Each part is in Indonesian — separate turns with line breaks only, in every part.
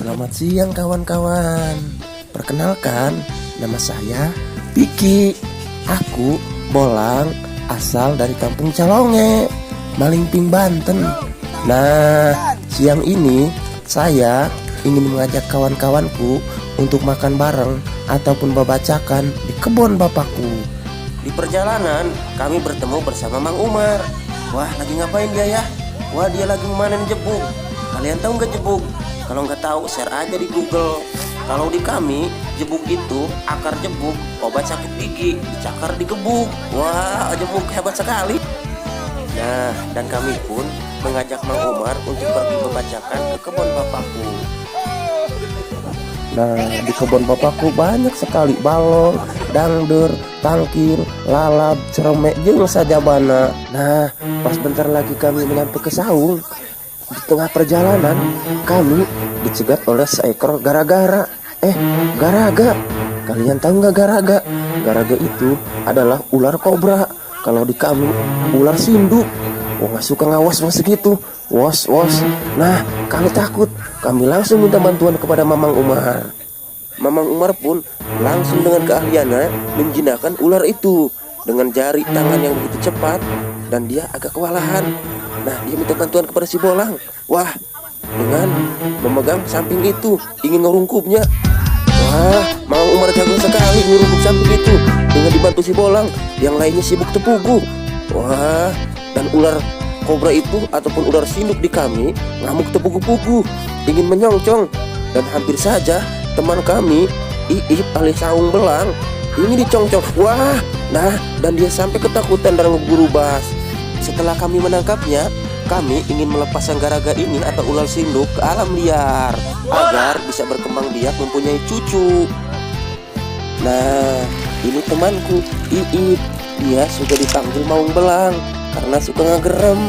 Selamat siang kawan-kawan. Perkenalkan, nama saya Piki. Aku Bolang, asal dari kampung Calonge, Malingping, Banten. Nah, siang ini saya ingin mengajak kawan-kawanku untuk makan bareng ataupun babacakan di kebun bapakku. Di perjalanan kami bertemu bersama Mang Umar. Wah, lagi ngapain dia ya? Wah, dia lagi memanen jebuk. Kalian tahu nggak jebuk? Kalau nggak tahu, share aja di Google. Kalau di kami, jebuk itu akar jebuk, obat sakit gigi, dicakar di gebuk. Wah, jebuk hebat sekali. Nah, dan kami pun mengajak Mang Umar untuk pergi membacakan ke kebun bapakku. Nah, di kebun bapakku banyak sekali balon, dangdur, tangkir, lalap, ceremek, jeung sajabana. Nah, pas bentar lagi kami menyampai ke saung. Di tengah perjalanan kami dicegat oleh seekor garaga. Garaga. Kalian tahu nggak garaga? Garaga itu adalah ular kobra. Kalau di kami ular sinduk. Nggak suka ngawas segitu. Was. Nah, kami takut. Kami langsung minta bantuan kepada Mamang Umar. Mamang Umar pun langsung dengan keahliannya menjinakkan ular itu dengan jari tangan yang begitu cepat, dan dia agak kewalahan. Nah, dia minta bantuan kepada si Bolang. Wah, dengan memegang samping itu ingin ngerungkupnya. Wah, Mang Umar jago sekali ngerungkup samping itu dengan dibantu si Bolang. Yang lainnya sibuk tepugu. Wah, dan ular kobra itu ataupun ular sinduk di kami ngamuk tepugu-pugu, ingin menyoncong, dan hampir saja teman kami Iip alias Saung Belang ini dicongcong. Wah, nah, dan dia sampai ketakutan dan ngeburu bas. Setelah kami menangkapnya, kami ingin melepas sang garaga ini atau ular sinduk ke alam liar agar bisa berkembang biak mempunyai cucu. Nah, ini temanku Iip. Dia suka dipanggil Maung Belang karena suka ngegerem.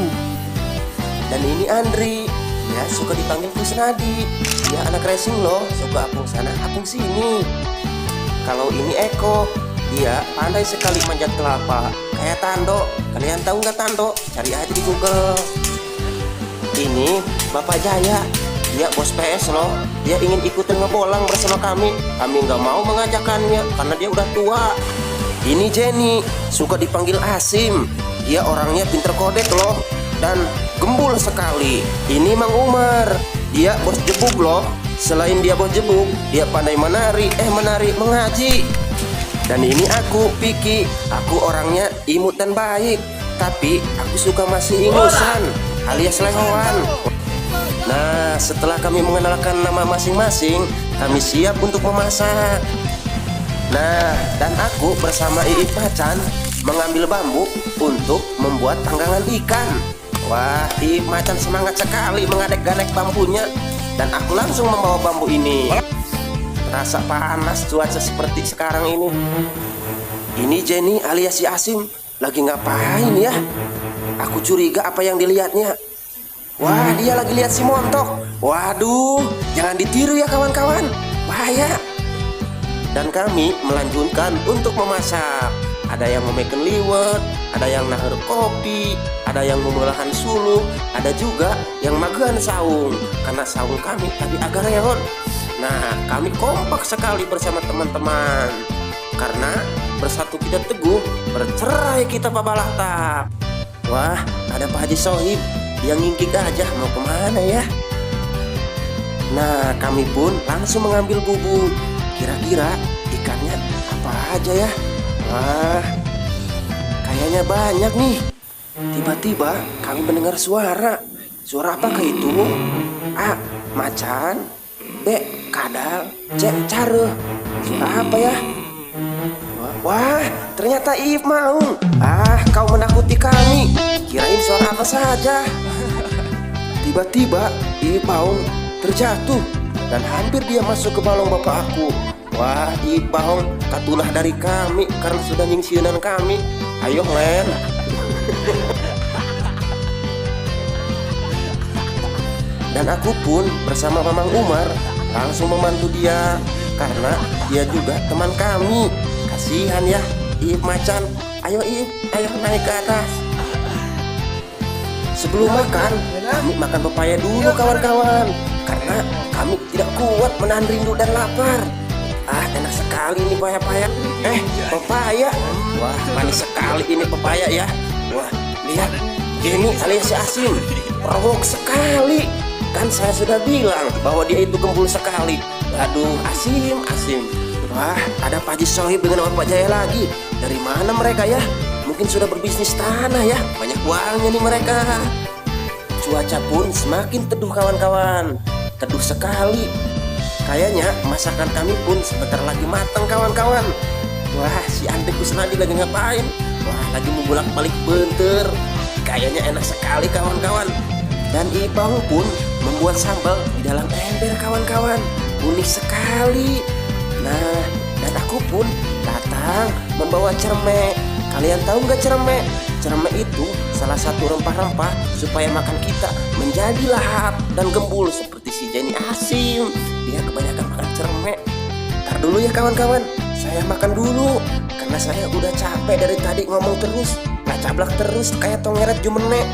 Dan ini Andri, dia suka dipanggil Kusnadi. Dia anak racing loh, suka apung sana apung sini. Kalau ini Eko, dia pandai sekali manjat kelapa kayak Tando. Kalian tahu nggak Tando? Cari aja di Google. Ini Bapak Jaya, dia bos PS loh. Dia ingin ikutan ngebolang bersama kami. Kami nggak mau mengajakannya karena dia udah tua. Ini Jenny, suka dipanggil Asim. Dia orangnya pinter kodek loh dan gembul sekali. Ini Mang Umar, dia bos jebuk loh. Selain dia bos jebuk, dia pandai menari, mengaji. Dan ini aku, Piki. Aku orangnya imut dan baik, tapi aku suka masih ingusan alias lehoan. Nah, setelah kami mengenalkan nama masing-masing, kami siap untuk memasak. Nah, dan aku bersama Iip Macan mengambil bambu untuk membuat panggangan ikan. Wah, Iip Macan semangat sekali mengadek-gadek bambunya, dan aku langsung membawa bambu ini. Rasa panas cuaca seperti sekarang ini. Ini Jenny alias si Asim lagi ngapain ya? Aku curiga apa yang dilihatnya. Wah, dia lagi lihat si Montok. Waduh, jangan ditiru ya kawan-kawan, bahaya. Dan kami melanjutkan untuk memasak. Ada yang memakan liwet, ada yang nahar kopi, ada yang memulahan sulung, ada juga yang magehan saung karena saung kami tadi agak reot. Nah, kami kompak sekali bersama teman-teman karena bersatu kita teguh, bercerai kita pabalahta. Wah, ada Pak Haji Sohib yang ngingkik aja mau kemana ya. Nah, kami pun langsung mengambil bubuk. Kira-kira ikannya apa aja ya? Wah, kayaknya banyak nih. Tiba-tiba kami mendengar suara. Suara apakah itu? A. Macan. B. Kadal. C. Care. Suara apa ya? Wah, ternyata Iip Maung. Kau menakuti kami. Kirain suara apa saja. Tiba-tiba Iip Maung terjatuh dan hampir dia masuk ke balong bapak aku. Wah, Iip Maung katunah dari kami karena sudah nyingsiunan kami. Ayo Len. Dan aku pun bersama Mamang Umar langsung membantu dia karena dia juga teman kami. Kasihan ya Iip Macan. Ayo Iip, ayo naik ke atas. Sebelum makan, kami makan pepaya dulu kawan-kawan. karena kami tidak kuat menahan rindu dan lapar. Enak sekali ini pepaya. Pepaya. Wah, manis sekali ini pepaya ya. Wah, lihat, Jenny alias si Asim, perwok sekali. Kan saya sudah bilang bahwa dia itu gembul sekali. Aduh, Asim. Wah, ada Pak Haji Sohib dengan Bapak Jaya lagi. Dari mana mereka ya? Mungkin sudah berbisnis tanah ya. Banyak uangnya nih mereka. Cuaca pun semakin teduh kawan-kawan. Teduh sekali. Kayaknya masakan kami pun sebentar lagi matang kawan-kawan. Wah, si Ante Kusnadi lagi ngapain? Wah, lagi membolak-balik bentar. Kayaknya enak sekali kawan-kawan. Dan Ibang pun membuat sambal di dalam ember kawan-kawan. Unik sekali. Nah, dan aku pun datang membawa cermek. Kalian tahu nggak cermek? Cermek itu salah satu rempah-rempah supaya makan kita menjadi lahap dan gembul seperti si Jenny Asim. Dia kebanyakan makan cermek. Ntar dulu ya kawan-kawan, saya makan dulu karena saya udah capek dari tadi ngomong terus, cablak terus kayak tongeret jumenek.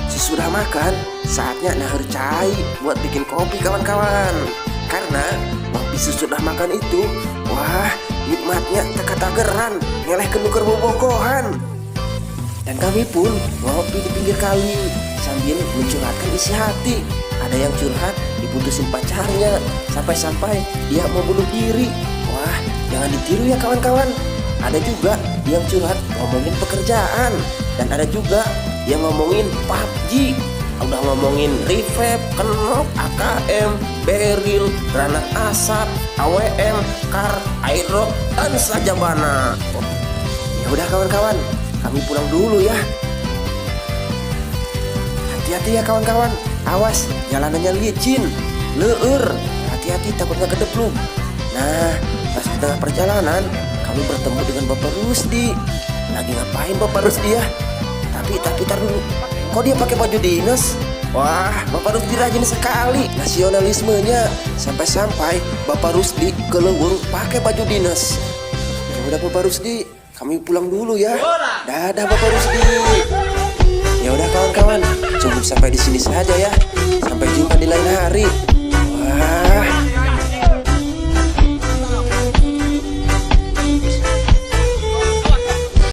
Sesudah makan, saatnya nahar cai buat bikin kopi kawan-kawan. Karena kopi sesudah makan itu, wah, nikmatnya teka-tageran, ngeleh kenuker bobogohan. Dan kami pun ngopi di pinggir kali sambil mencurhatkan isi hati. Ada yang curhat diputusin pacarnya, sampai-sampai dia mau bunuh diri. Wah, jangan ditiru ya kawan-kawan. Ada juga yang curhat ngomongin pekerjaan. Dan ada juga yang ngomongin PUBG, udah ngomongin Revive, Kenop, AKM, Beril, Granat Asap, AWM, Kar, Aero, dan Sajabana. Ya udah kawan-kawan, kami pulang dulu ya. Hati-hati ya kawan-kawan, awas jalanannya licin, leur, hati-hati takutnya kedepluk. Nah, pas di tengah perjalanan kami bertemu dengan Bapak Rusdi. Lagi ngapain Bapak Rusdi ya? Tapi tar dulu, kok dia pakai baju dinas? Wah, Bapak Rusdi rajin sekali nasionalismenya. Sampai-sampai Bapak Rusdi ke Leweng pakai baju dinas. Ya udah Bapak Rusdi, kami pulang dulu ya. Dadah Bapak Rusdi. Ya udah kawan-kawan, cukup sampai di sini saja ya. Sampai jumpa di lain hari.